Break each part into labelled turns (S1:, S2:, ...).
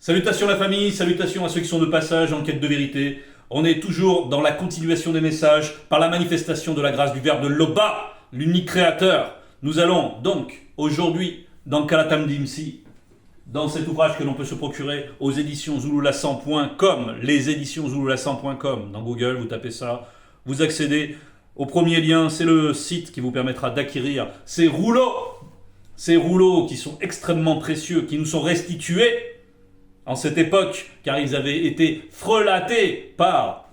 S1: Salutations la famille, salutations à ceux qui sont de passage en quête de vérité. On est toujours dans la continuation des messages par la manifestation de la grâce du Verbe de Loba, l'unique créateur. Nous allons donc aujourd'hui dans Kalatam Dimsi, dans cet ouvrage que l'on peut se procurer aux éditions Zululasan.com, les éditions Zululasan.com. Dans Google, vous tapez ça, vous accédez au premier lien, c'est le site qui vous permettra d'acquérir ces rouleaux qui sont extrêmement précieux, qui nous sont restitués en cette époque, car ils avaient été frelatés par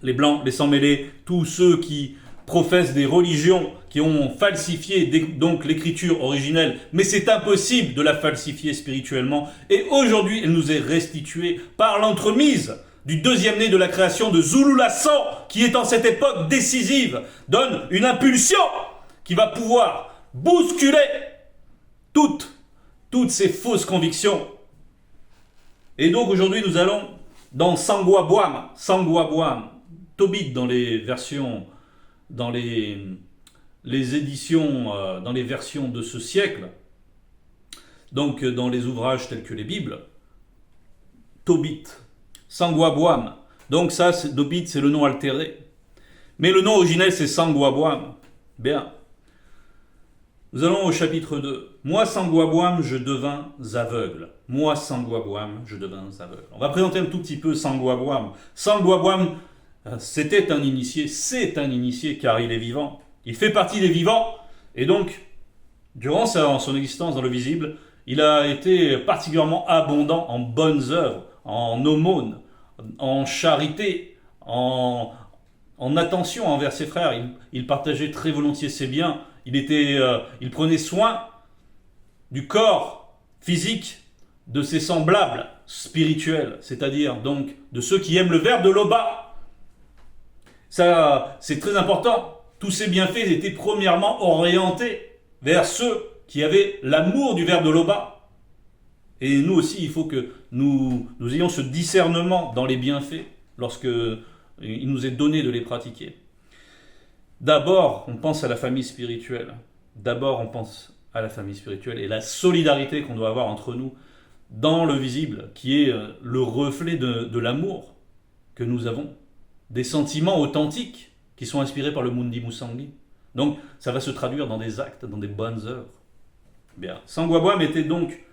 S1: les Blancs, les sans-mêlés, tous ceux qui professent des religions, qui ont falsifié donc l'écriture originelle, mais c'est impossible de la falsifier spirituellement, et aujourd'hui elle nous est restituée par l'entremise du deuxième né de la création de Zululasan, qui est en cette époque décisive, donne une impulsion qui va pouvoir bousculer toutes ces fausses convictions. Et donc aujourd'hui nous allons dans Sangwaboam, Tobit dans les versions, dans les éditions, dans les versions de ce siècle, donc dans les ouvrages tels que les Bibles, Tobit, Sangwaboam. Donc ça, Tobit, c'est le nom altéré. Mais le nom originel, c'est Sangwaboam. Bien. Nous allons au chapitre 2. Moi, Sangwaboam, je devins aveugle. Moi, Sangwaboam, je devins aveugle. On va présenter un tout petit peu Sangwaboam. Sangwaboam, c'était un initié, c'est un initié car il est vivant. Il fait partie des vivants. Et donc, durant son existence dans le visible, il a été particulièrement abondant en bonnes œuvres, en aumônes, en charité, en attention envers ses frères. Il partageait très volontiers ses biens. Il prenait soin du corps physique de ses semblables spirituels, c'est-à-dire donc de ceux qui aiment le Verbe de Loba. Ça, c'est très important. Tous ces bienfaits étaient premièrement orientés vers ceux qui avaient l'amour du Verbe de Loba. Et nous aussi, il faut que nous ayons ce discernement dans les bienfaits lorsque il nous est donné de les pratiquer. D'abord, on pense à la famille spirituelle. D'abord, on pense à la famille spirituelle et la solidarité qu'on doit avoir entre nous dans le visible, qui est le reflet de l'amour que nous avons, des sentiments authentiques qui sont inspirés par le Mundi Musangi. Donc, ça va se traduire dans des actes, dans des bonnes œuvres. Bien. Sangwaboam était donc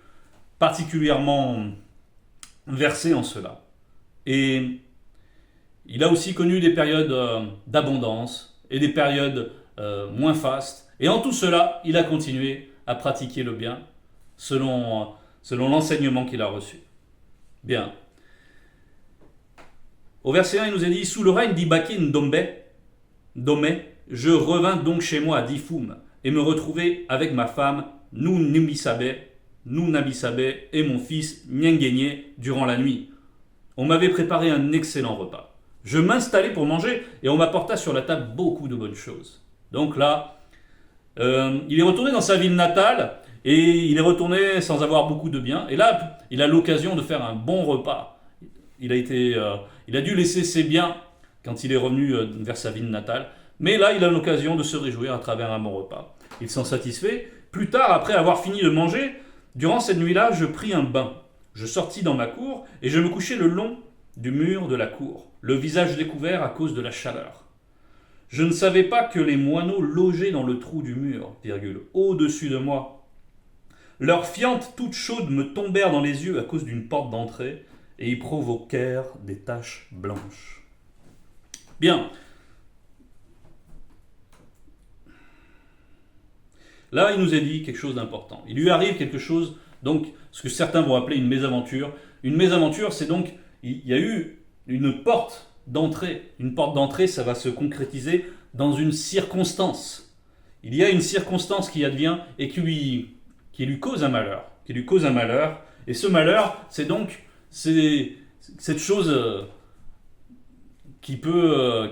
S1: particulièrement versé en cela. Et il a aussi connu des périodes d'abondance et des périodes moins fastes. Et en tout cela, il a continué à pratiquer le bien selon l'enseignement qu'il a reçu. Bien. Au verset 1, il nous est dit « Sous le règne d'Ibakin Domé, je revins donc chez moi à Difum et me retrouvai avec ma femme Nunabisabé et mon fils Nyengenye durant la nuit. On m'avait préparé un excellent repas. Je m'installai pour manger et on m'apporta sur la table beaucoup de bonnes choses. » Donc là, il est retourné dans sa ville natale et il est retourné sans avoir beaucoup de biens. Et là, il a l'occasion de faire un bon repas. Il a dû laisser ses biens quand il est revenu vers sa ville natale. Mais là, il a l'occasion de se réjouir à travers un bon repas. Il s'en satisfait. Plus tard, après avoir fini de manger, durant cette nuit-là, je pris un bain. Je sortis dans ma cour et je me couchai le long du mur de la cour, le visage découvert à cause de la chaleur. Je ne savais pas que les moineaux logeaient dans le trou du mur, au-dessus de moi. Leurs fientes toutes chaudes me tombèrent dans les yeux à cause d'une porte d'entrée et y provoquèrent des taches blanches. Bien. Là, il nous est dit quelque chose d'important. Il lui arrive quelque chose, donc, ce que certains vont appeler une mésaventure. Une mésaventure, c'est donc, il y a eu une porte d'entrée. Une porte d'entrée, ça va se concrétiser dans une circonstance. Il y a une circonstance qui advient et qui lui cause un malheur. Et ce malheur, c'est donc cette chose qui peut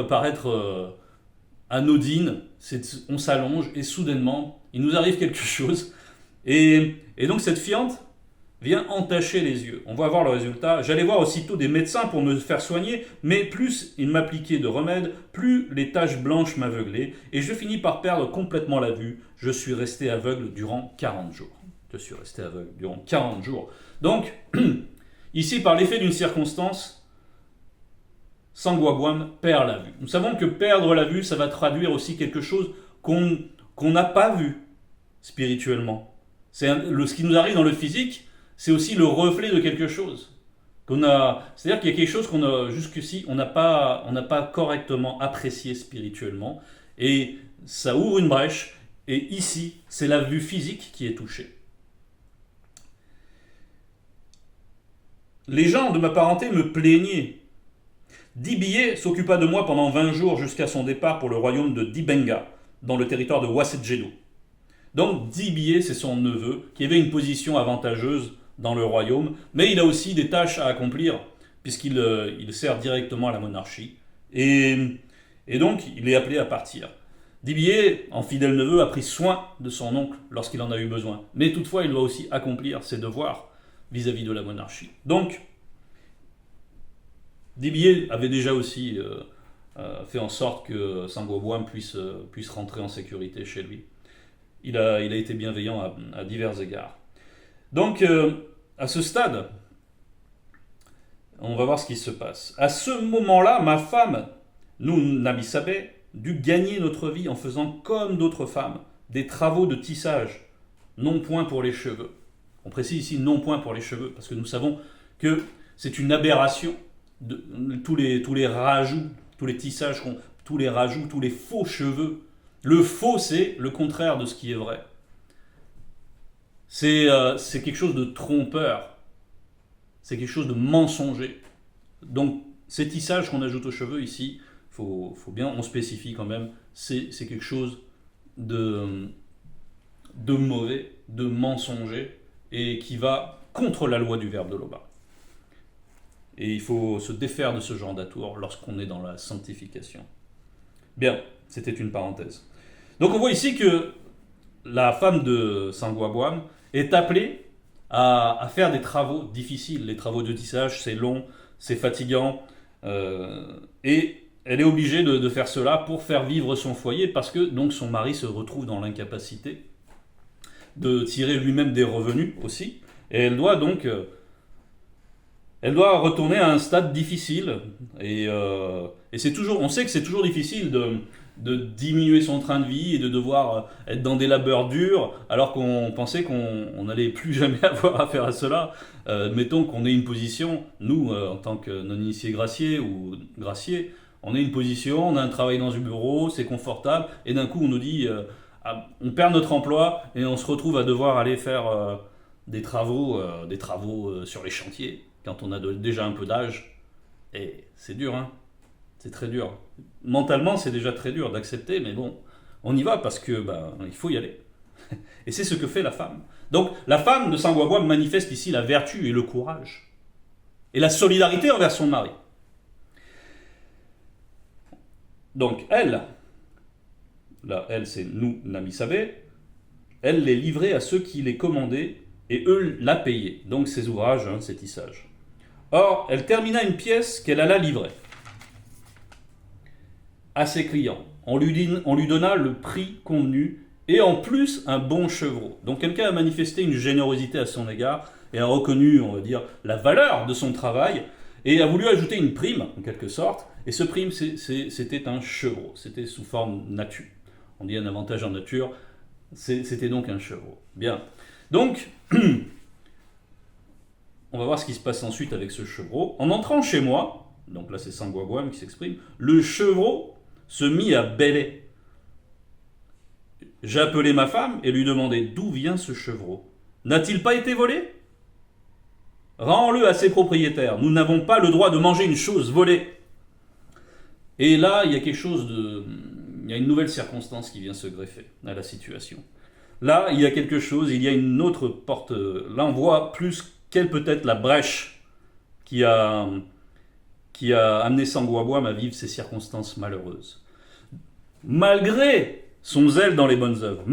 S1: paraître anodine. On s'allonge et soudainement, il nous arrive quelque chose. Et donc cette fiente vient entacher les yeux. On va voir le résultat. J'allais voir aussitôt des médecins pour me faire soigner, mais plus ils m'appliquaient de remèdes, plus les taches blanches m'aveuglaient, et je finis par perdre complètement la vue. Je suis resté aveugle durant 40 jours. Je suis resté aveugle durant 40 jours. Donc, ici, par l'effet d'une circonstance, Sangwabwam perd la vue. Nous savons que perdre la vue, ça va traduire aussi quelque chose qu'on n'a pas vu spirituellement. Ce qui nous arrive dans le physique, c'est aussi le reflet de quelque chose. C'est-à-dire qu'il y a quelque chose qu'on a jusqu'ici, on n'a pas correctement apprécié spirituellement. Et ça ouvre une brèche. Et ici, c'est la vue physique qui est touchée. Les gens de ma parenté me plaignaient. Dibiye s'occupa de moi pendant 20 jours jusqu'à son départ pour le royaume de Dibenga, dans le territoire de Wasetjedo. Donc Dibiye, c'est son neveu, qui avait une position avantageuse dans le royaume, mais il a aussi des tâches à accomplir, puisqu'il sert directement à la monarchie. Et donc, il est appelé à partir. Dibiye, en fidèle neveu, a pris soin de son oncle lorsqu'il en a eu besoin. Mais toutefois, il doit aussi accomplir ses devoirs vis-à-vis de la monarchie. Donc, Dibiye avait déjà aussi fait en sorte que Sangwabwam puisse rentrer en sécurité chez lui. Il a été bienveillant à divers égards. Donc, à ce stade, on va voir ce qui se passe. À ce moment-là, ma femme, nous, Namisabé, dut gagner notre vie en faisant comme d'autres femmes, des travaux de tissage, non point pour les cheveux. On précise ici non point pour les cheveux, parce que nous savons que c'est une aberration de tous les rajouts, tous les tissages, tous les rajouts, tous les faux cheveux. Le faux, c'est le contraire de ce qui est vrai. C'est quelque chose de trompeur. C'est quelque chose de mensonger. Donc, ces tissages qu'on ajoute aux cheveux ici, faut bien, on spécifie quand même, c'est quelque chose de mauvais, de mensonger, et qui va contre la loi du verbe de Loba. Et il faut se défaire de ce genre d'atour lorsqu'on est dans la sanctification. Bien, c'était une parenthèse. Donc on voit ici que la femme de Sangwabwam est appelée à faire des travaux difficiles. Les travaux de tissage, c'est long, c'est fatigant, et elle est obligée de faire cela pour faire vivre son foyer, parce que donc son mari se retrouve dans l'incapacité de tirer lui-même des revenus aussi, et elle doit donc retourner à un stade difficile, et c'est toujours, on sait que c'est toujours difficile de diminuer son train de vie et de devoir être dans des labeurs durs, alors qu'on pensait qu'on n'allait plus jamais avoir affaire à cela. Mettons qu'on ait une position, nous, en tant que non-initiés graciés ou graciés, on a une position, on a un travail dans un bureau, c'est confortable, et d'un coup on nous dit, on perd notre emploi, et on se retrouve à devoir aller faire des travaux sur les chantiers, quand on a déjà un peu d'âge. Et c'est dur, hein. C'est très dur. Mentalement, c'est déjà très dur d'accepter, mais bon, on y va parce que il faut y aller. Et c'est ce que fait la femme. Donc, la femme de Sangwabwam manifeste ici la vertu et le courage. Et la solidarité envers son mari. Donc, elle, c'est nous, Namisabé, elle les livrait à ceux qui les commandaient, et eux la payaient. Donc, ses ouvrages, ses tissages. Or, elle termina une pièce qu'elle alla livrer à ses clients. On lui donna le prix convenu et en plus un bon chevreau. Donc quelqu'un a manifesté une générosité à son égard et a reconnu, on va dire, la valeur de son travail et a voulu ajouter une prime, en quelque sorte. Et ce prime, c'était un chevreau. C'était sous forme nature. On dit un avantage en nature. C'était donc un chevreau. Bien. Donc, on va voir ce qui se passe ensuite avec ce chevreau. En entrant chez moi, donc là c'est Sangwabwam qui s'exprime, le chevreau se mit à bêler. J'ai appelé ma femme et lui demandé d'où vient ce chevreau. N'a-t-il pas été volé? Rends-le à ses propriétaires. Nous n'avons pas le droit de manger une chose volée. Et là, il y a il y a une nouvelle circonstance qui vient se greffer à la situation. Là, il y a quelque chose, il y a une autre porte. Là, on voit plus quelle peut être la brèche qui a amené Sangwabwam à vivre ces circonstances malheureuses. Malgré son zèle dans les bonnes œuvres,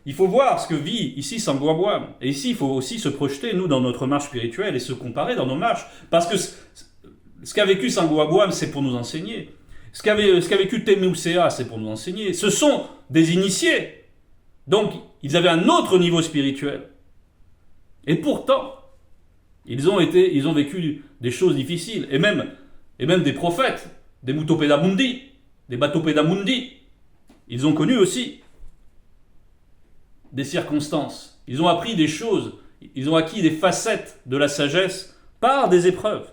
S1: il faut voir ce que vit ici Sangwabwam. Et ici, il faut aussi se projeter, nous, dans notre marche spirituelle et se comparer dans nos marches. Parce que ce qu'a vécu Sangwabwam, c'est pour nous enseigner. Ce qu'a vécu Temmusea, c'est pour nous enseigner. Ce sont des initiés. Donc, ils avaient un autre niveau spirituel. Et pourtant, ils ont vécu des choses difficiles, et même des prophètes, des Mutopédamundi, des Batopédamundi, ils ont connu aussi des circonstances. Ils ont appris des choses, ils ont acquis des facettes de la sagesse par des épreuves.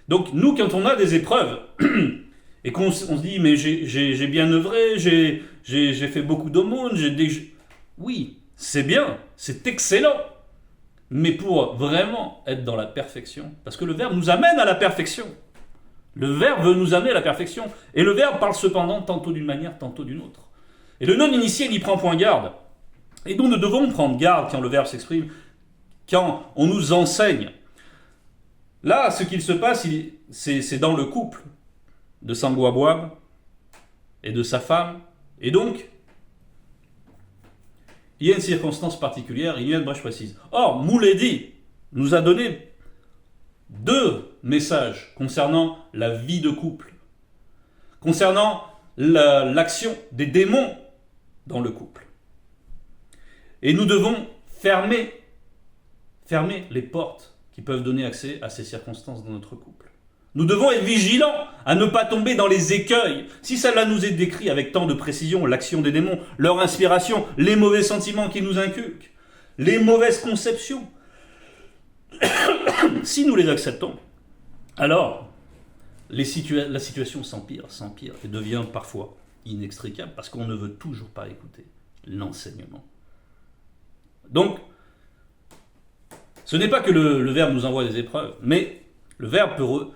S1: Donc nous, quand on a des épreuves, et qu'on se dit, mais j'ai bien œuvré, j'ai fait beaucoup d'aumônes, oui, c'est bien, c'est excellent. Mais pour vraiment être dans la perfection, parce que le Verbe nous amène à la perfection. Le Verbe veut nous amener à la perfection. Et le Verbe parle cependant tantôt d'une manière, tantôt d'une autre. Et le non-initié n'y prend point garde. Et nous devons prendre garde quand le Verbe s'exprime, quand on nous enseigne. Là, ce qu'il se passe, c'est dans le couple de Sangoabouab et de sa femme. Et donc, il y a une circonstance particulière, il y a une brèche précise. Or, Mouledi nous a donné 2 messages concernant la vie de couple, concernant l'action des démons dans le couple. Et nous devons fermer les portes qui peuvent donner accès à ces circonstances dans notre couple. Nous devons être vigilants à ne pas tomber dans les écueils. Si cela nous est décrit avec tant de précision, l'action des démons, leur inspiration, les mauvais sentiments qu'ils nous inculquent, les mauvaises conceptions, si nous les acceptons, alors la situation s'empire et devient parfois inextricable parce qu'on ne veut toujours pas écouter l'enseignement. Donc, ce n'est pas que le Verbe nous envoie des épreuves, mais le Verbe peut...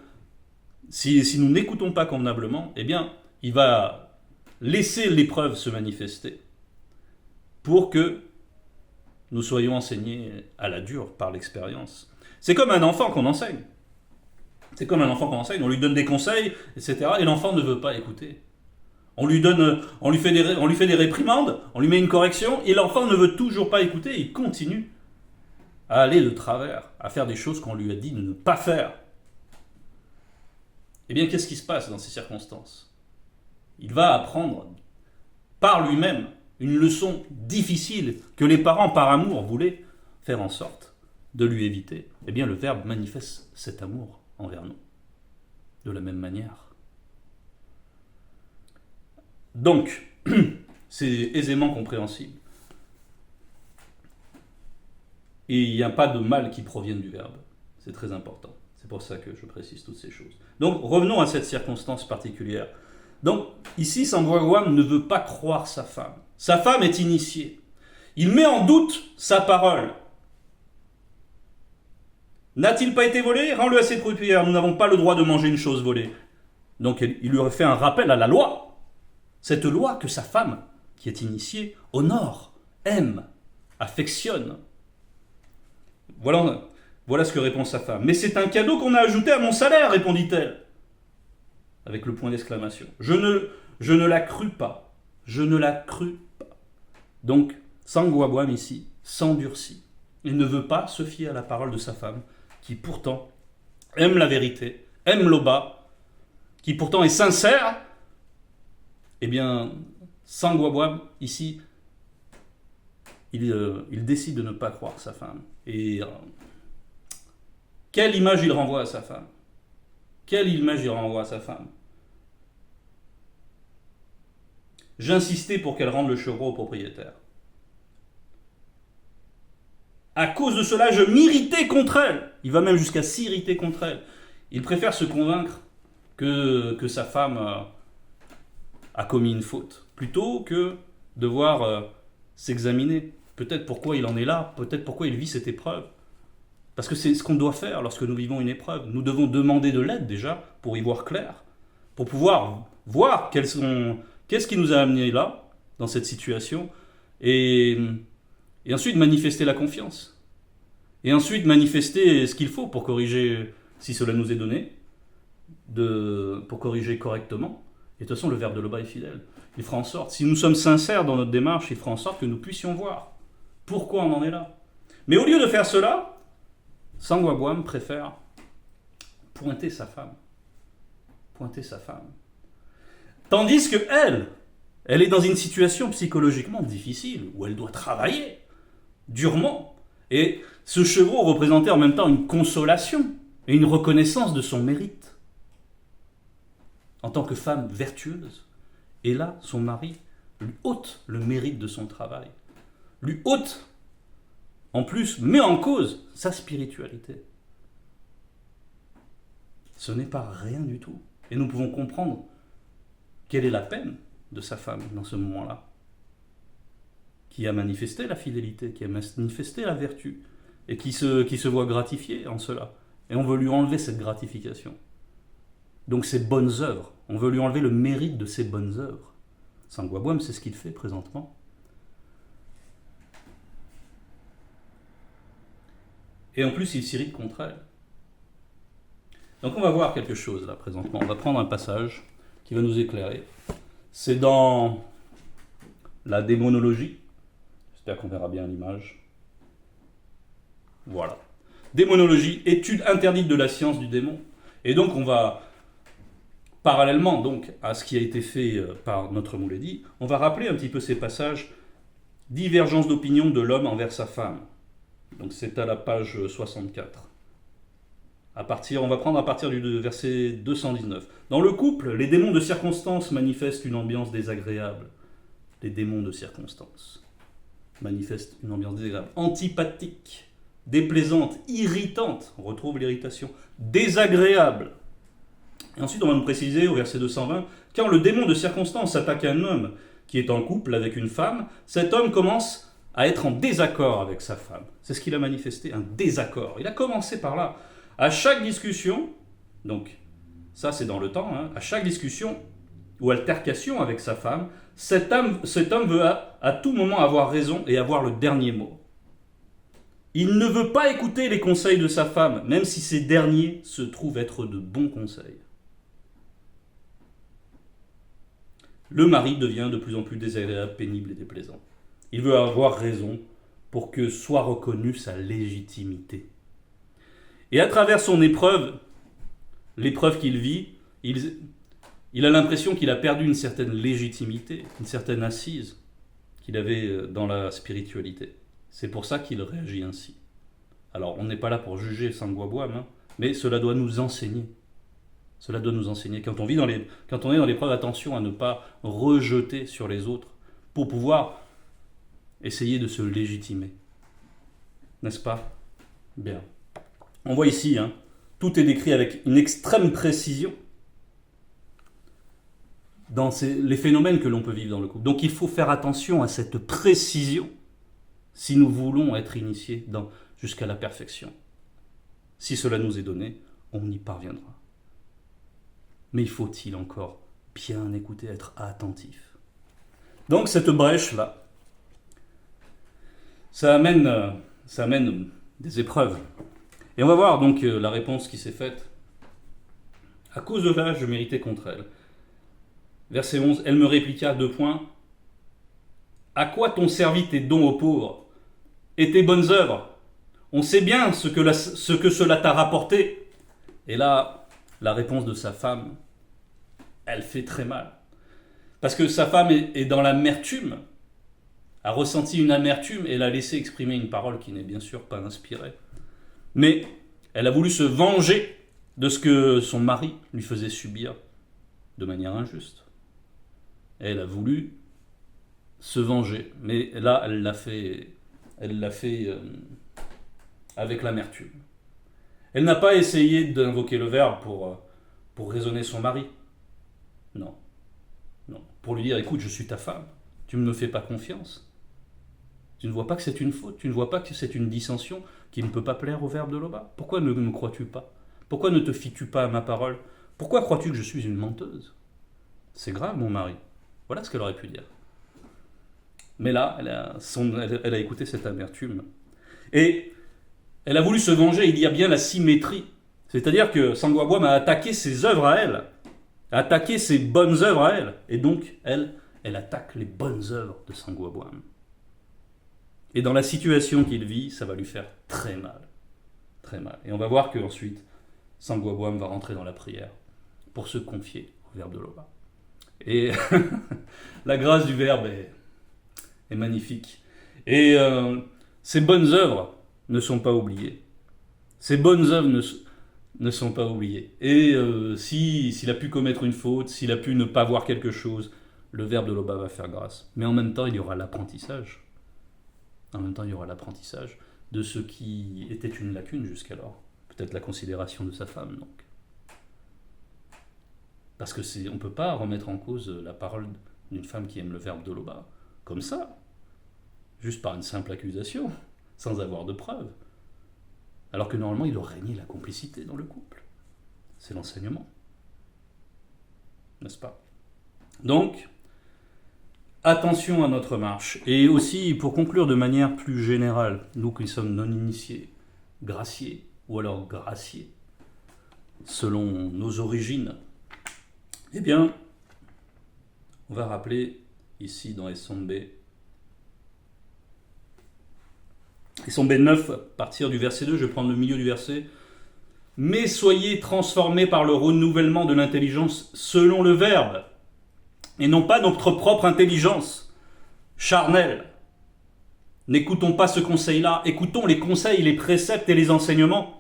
S1: Si nous n'écoutons pas convenablement, eh bien, il va laisser l'épreuve se manifester pour que nous soyons enseignés à la dure par l'expérience. C'est comme un enfant qu'on enseigne. On lui donne des conseils, etc. Et l'enfant ne veut pas écouter. On lui fait des réprimandes, on lui met une correction, et l'enfant ne veut toujours pas écouter, il continue à aller de travers, à faire des choses qu'on lui a dit de ne pas faire. Eh bien, qu'est-ce qui se passe dans ces circonstances ? Il va apprendre par lui-même une leçon difficile que les parents, par amour, voulaient faire en sorte de lui éviter. Eh bien, le Verbe manifeste cet amour envers nous, de la même manière. Donc, c'est aisément compréhensible. Et il n'y a pas de mal qui provienne du Verbe. C'est très important. C'est pour ça que je précise toutes ces choses. Donc, revenons à cette circonstance particulière. Donc, ici, Sangoabouab ne veut pas croire sa femme. Sa femme est initiée. Il met en doute sa parole. N'a-t-il pas été volé ? Rends-le à ses propriétaires. Nous n'avons pas le droit de manger une chose volée. Donc, il lui aurait fait un rappel à la loi. Cette loi que sa femme, qui est initiée, honore, aime, affectionne. Voilà ce que répond sa femme. « Mais c'est un cadeau qu'on a ajouté à mon salaire, répondit-elle. » Avec le point d'exclamation. Je ne la crus pas. Je ne la crus pas. Donc, Sangoabouab ici s'endurcit. Il ne veut pas se fier à la parole de sa femme, qui pourtant aime la vérité, aime l'Oba, qui pourtant est sincère. Eh bien, Sangoabouab, ici, il décide de ne pas croire sa femme. Et quelle image il renvoie à sa femme ? Quelle image il renvoie à sa femme ? J'insistais pour qu'elle rende le chevreau au propriétaire. À cause de cela, je m'irritais contre elle. Il va même jusqu'à s'irriter contre elle. Il préfère se convaincre que sa femme a commis une faute, plutôt que devoir s'examiner. Peut-être pourquoi il en est là, peut-être pourquoi il vit cette épreuve. Parce que c'est ce qu'on doit faire lorsque nous vivons une épreuve. Nous devons demander de l'aide déjà, pour y voir clair, pour pouvoir voir qu'est-ce qui nous a amenés là, dans cette situation, et ensuite manifester la confiance. Et ensuite manifester ce qu'il faut pour corriger, si cela nous est donné, pour corriger correctement. Et de toute façon, le Verbe de l'Oba est fidèle. Il fera en sorte, si nous sommes sincères dans notre démarche, il fera en sorte que nous puissions voir pourquoi on en est là. Mais au lieu de faire cela, Sangoabouab préfère pointer sa femme. Tandis que Elle est dans une situation psychologiquement difficile, où elle doit travailler durement. Et ce chevreau représentait en même temps une consolation et une reconnaissance de son mérite. En tant que femme vertueuse. Et là, son mari lui ôte le mérite de son travail. Lui ôte, en plus, met en cause sa spiritualité. Ce n'est pas rien du tout. Et nous pouvons comprendre quelle est la peine de sa femme dans ce moment-là, qui a manifesté la fidélité, qui a manifesté la vertu, et qui se voit gratifiée en cela. Et on veut lui enlever cette gratification. Donc ses bonnes œuvres, on veut lui enlever le mérite de ses bonnes œuvres. Sangwa-Bwam, c'est ce qu'il fait présentement. Et en plus, il s'irrite contre elle. Donc on va voir quelque chose là présentement. On va prendre un passage qui va nous éclairer. C'est dans la démonologie. J'espère qu'on verra bien l'image. Voilà. Démonologie, étude interdite de la science du démon. Et donc on va, parallèlement donc à ce qui a été fait par notre Mouledi, on va rappeler un petit peu ces passages. Divergence d'opinion de l'homme envers sa femme. Donc c'est à la page 64. On va prendre à partir du verset 219. Dans le couple, les démons de circonstance manifestent une ambiance désagréable. Les démons de circonstance manifestent une ambiance désagréable. Antipathique, déplaisante, irritante. On retrouve l'irritation. Désagréable. Et ensuite, on va nous préciser au verset 220, quand le démon de circonstance attaque un homme qui est en couple avec une femme, cet homme commence à être en désaccord avec sa femme. C'est ce qu'il a manifesté, un désaccord. Il a commencé par là. À chaque discussion, donc ça c'est dans le temps, à chaque discussion ou altercation avec sa femme, cet homme veut à tout moment avoir raison et avoir le dernier mot. Il ne veut pas écouter les conseils de sa femme, même si ces derniers se trouvent être de bons conseils. Le mari devient de plus en plus désagréable, pénible et déplaisant. Il veut avoir raison pour que soit reconnue sa légitimité. Et à travers son épreuve, l'épreuve qu'il vit, il a l'impression qu'il a perdu une certaine légitimité, une certaine assise qu'il avait dans la spiritualité. C'est pour ça qu'il réagit ainsi. Alors, on n'est pas là pour juger Sangwa-Bwam, mais cela doit nous enseigner. Cela doit nous enseigner. Quand on est dans l'épreuve, attention à ne pas rejeter sur les autres pour pouvoir essayer de se légitimer. N'est-ce pas? Bien. On voit ici, tout est décrit avec une extrême précision dans les phénomènes que l'on peut vivre dans le couple. Donc il faut faire attention à cette précision si nous voulons être initiés jusqu'à la perfection. Si cela nous est donné, on y parviendra. Mais faut-il encore bien écouter, être attentif. Donc cette brèche-là, ça amène des épreuves. Et on va voir donc la réponse qui s'est faite. À cause de cela, je méritais contre elle. Verset 11, elle me répliqua, : à quoi t'ont servi tes dons aux pauvres et tes bonnes œuvres? On sait bien ce que cela t'a rapporté. Et là, la réponse de sa femme, elle fait très mal. Parce que sa femme est dans l'amertume, a ressenti une amertume et elle a laissé exprimer une parole qui n'est bien sûr pas inspirée. Mais elle a voulu se venger de ce que son mari lui faisait subir de manière injuste. Elle a voulu se venger, mais là elle l'a fait avec l'amertume. Elle n'a pas essayé d'invoquer le verbe pour raisonner son mari. Non. Pour lui dire, écoute, je suis ta femme, tu ne me fais pas confiance. Tu ne vois pas que c'est une faute, tu ne vois pas que c'est une dissension qui ne peut pas plaire au verbe de Loba. Pourquoi ne me crois-tu pas? Pourquoi ne te fies-tu pas à ma parole? Pourquoi crois-tu que je suis une menteuse? C'est grave, mon mari. Voilà ce qu'elle aurait pu dire. Mais là, elle a écouté cette amertume. Et elle a voulu se venger, il y a bien la symétrie. C'est-à-dire que Sangwa-Bwam a attaqué ses œuvres à elle, a attaqué ses bonnes œuvres à elle. Et donc, elle attaque les bonnes œuvres de Sangwa-Bwam. Et dans la situation qu'il vit, ça va lui faire très mal. Très mal. Et on va voir qu'ensuite, Sangwa-Bwam va rentrer dans la prière pour se confier au verbe de Loba. Et la grâce du Verbe est magnifique. Et ces bonnes œuvres ne sont pas oubliées. Ces bonnes œuvres ne sont pas oubliées. Et s'il a pu commettre une faute, s'il a pu ne pas voir quelque chose, le Verbe de l'Oba va faire grâce. Mais en même temps, il y aura l'apprentissage. En même temps, il y aura l'apprentissage de ce qui était une lacune jusqu'alors. Peut-être la considération de sa femme, donc. Parce que on ne peut pas remettre en cause la parole d'une femme qui aime le Verbe de l'Oba, comme ça, juste par une simple accusation, sans avoir de preuves. Alors que normalement, il doit régner la complicité dans le couple. C'est l'enseignement. N'est-ce pas? Donc, attention à notre marche. Et aussi, pour conclure de manière plus générale, nous qui sommes non-initiés, graciés, ou alors graciés, selon nos origines, eh bien, on va rappeler ici dans Essombe 9, à partir du verset 2, je vais prendre le milieu du verset. Mais soyez transformés par le renouvellement de l'intelligence selon le Verbe, et non pas notre propre intelligence charnelle. N'écoutons pas ce conseil-là, écoutons les conseils, les préceptes et les enseignements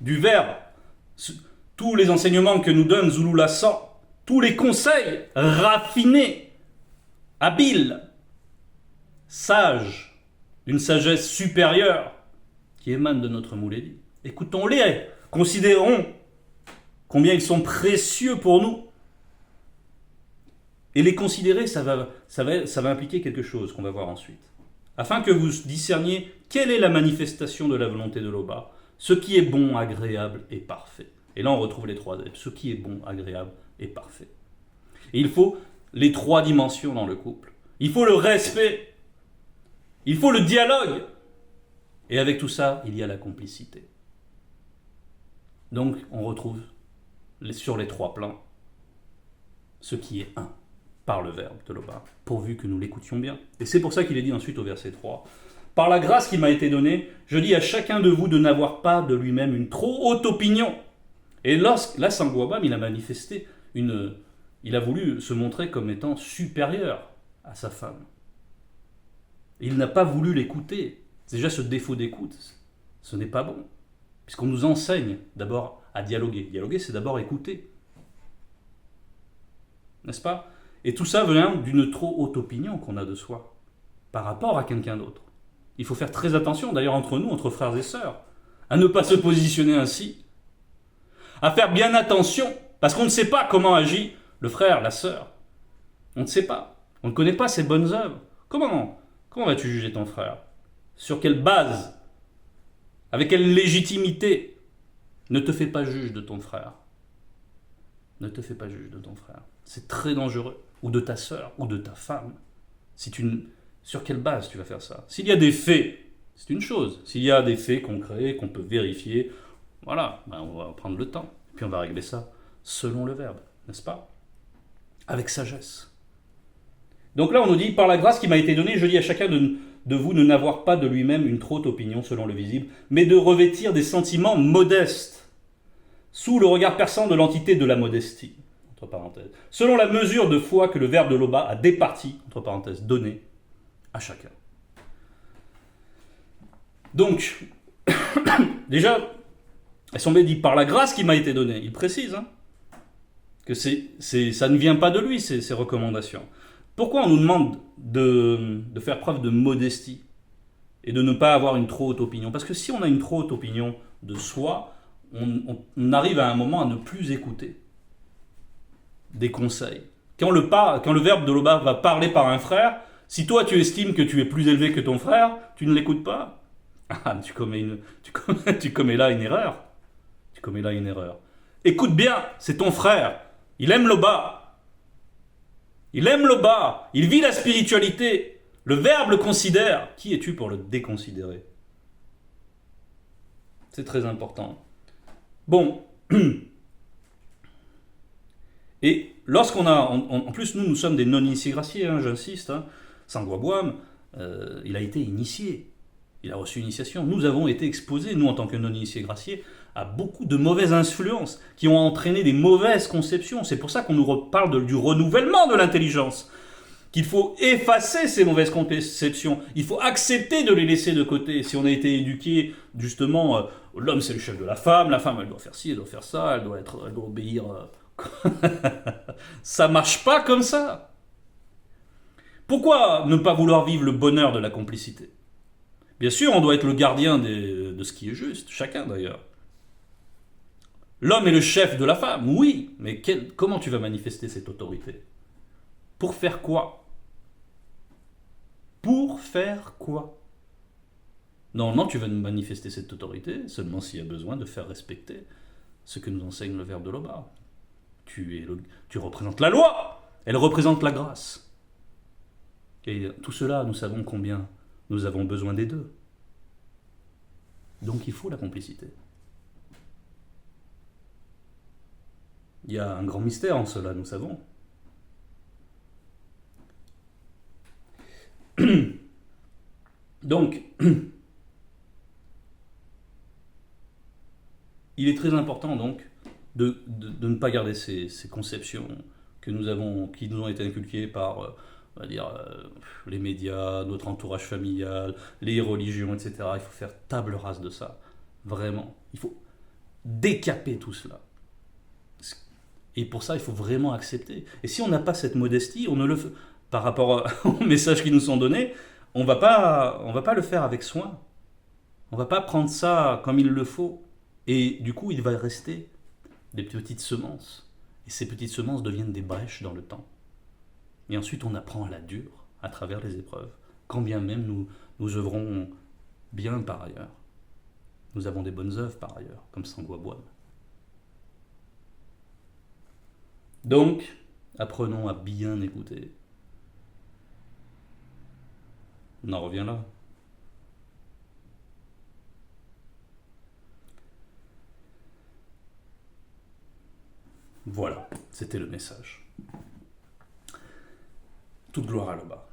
S1: du Verbe. Tous les enseignements que nous donne Zulula 100, tous les conseils raffinés, habiles, sages, d'une sagesse supérieure qui émane de notre Mouledi. Écoutons-les, considérons combien ils sont précieux pour nous. Et les considérer, ça va impliquer quelque chose qu'on va voir ensuite. Afin que vous discerniez quelle est la manifestation de la volonté de l'Oba, ce qui est bon, agréable et parfait. Et là, on retrouve les trois ce qui est bon, agréable et parfait. Et il faut les trois dimensions dans le couple. Il faut le respect. Il faut le dialogue. Et avec tout ça, il y a la complicité. Donc, on retrouve sur les trois plans ce qui est un par le Verbe de l'Oba, pourvu que nous l'écoutions bien. Et c'est pour ça qu'il est dit ensuite au verset 3, « Par la grâce qui m'a été donnée, je dis à chacun de vous de n'avoir pas de lui-même une trop haute opinion. » Et là, Sangoabam, il a manifesté il a voulu se montrer comme étant supérieur à sa femme. Il n'a pas voulu l'écouter. Déjà, ce défaut d'écoute, ce n'est pas bon. Puisqu'on nous enseigne d'abord à dialoguer. Dialoguer, c'est d'abord écouter. N'est-ce pas? Et tout ça vient d'une trop haute opinion qu'on a de soi, par rapport à quelqu'un d'autre. Il faut faire très attention, d'ailleurs entre nous, entre frères et sœurs, à ne pas se positionner ainsi. À faire bien attention, parce qu'on ne sait pas comment agit le frère, la sœur. On ne sait pas. On ne connaît pas ses bonnes œuvres. Comment vas-tu juger ton frère? Sur quelle base? Avec quelle légitimité? Ne te fais pas juge de ton frère. Ne te fais pas juge de ton frère. C'est très dangereux. Ou de ta sœur, ou de ta femme. Sur quelle base tu vas faire ça? S'il y a des faits, c'est une chose. S'il y a des faits concrets qu'on peut vérifier, voilà, on va prendre le temps. Puis on va régler ça selon le Verbe, n'est-ce pas? Avec sagesse. Donc là, on nous dit, par la grâce qui m'a été donnée, je dis à chacun de vous de n'avoir pas de lui-même une trop haute opinion selon le visible, mais de revêtir des sentiments modestes, sous le regard perçant de l'entité de la modestie, entre parenthèses, selon la mesure de foi que le Verbe de l'Oba a départi, entre parenthèses, donné à chacun. Donc, déjà, Essombe dit, par la grâce qui m'a été donnée, il précise, que ça ne vient pas de lui, ces recommandations. Pourquoi on nous demande de faire preuve de modestie et de ne pas avoir une trop haute opinion? Parce que si on a une trop haute opinion de soi, on arrive à un moment à ne plus écouter des conseils. Quand le Verbe de l'Oba va parler par un frère, si toi tu estimes que tu es plus élevé que ton frère, tu ne l'écoutes pas. Ah, tu commets là une erreur. Tu commets là une erreur. Écoute bien, c'est ton frère. Il aime l'Oba. Il aime l'Oba. Il vit la spiritualité. Le Verbe le considère. Qui es-tu pour le déconsidérer? C'est très important. Bon. Et lorsqu'on a... En plus, nous sommes des non-initiés graciés, j'insiste. Sangoabam, il a été initié. Il a reçu une initiation. Nous avons été exposés, nous en tant que non-initiés graciés, à beaucoup de mauvaises influences qui ont entraîné des mauvaises conceptions. C'est pour ça qu'on nous reparle du renouvellement de l'intelligence. Qu'il faut effacer ces mauvaises conceptions. Il faut accepter de les laisser de côté. Si on a été éduqué, justement, l'homme c'est le chef de la femme elle doit faire ci, elle doit faire ça, elle doit obéir. Ça marche pas comme ça. Pourquoi ne pas vouloir vivre le bonheur de la complicité? Bien sûr, on doit être le gardien de ce qui est juste, chacun d'ailleurs. L'homme est le chef de la femme, oui, mais comment tu vas manifester cette autorité? Pour faire quoi? Pour faire quoi? Normalement, tu vas manifester cette autorité seulement s'il y a besoin de faire respecter ce que nous enseigne le verbe de Loba. Tu représentes la loi, elle représente la grâce. Et tout cela, nous savons combien nous avons besoin des deux. Donc il faut la complicité. Il y a un grand mystère en cela, nous savons. Donc, il est très important donc de ne pas garder ces conceptions qui nous ont été inculquées par on va dire, les médias, notre entourage familial, les religions, etc. Il faut faire table rase de ça. Vraiment. Il faut décaper tout cela. Et pour ça, il faut vraiment accepter. Et si on n'a pas cette modestie, on ne le fait, par rapport aux messages qui nous sont donnés, on va pas le faire avec soin. On va pas prendre ça comme il le faut. Et du coup, il va rester des petites semences. Et ces petites semences deviennent des brèches dans le temps. Et ensuite, on apprend à la dure, à travers les épreuves. Quand bien même nous œuvrons bien par ailleurs. Nous avons des bonnes œuvres par ailleurs, comme Sangwa-Boam. Donc, apprenons à bien écouter. On en revient là. Voilà, c'était le message. Toute gloire à Loba.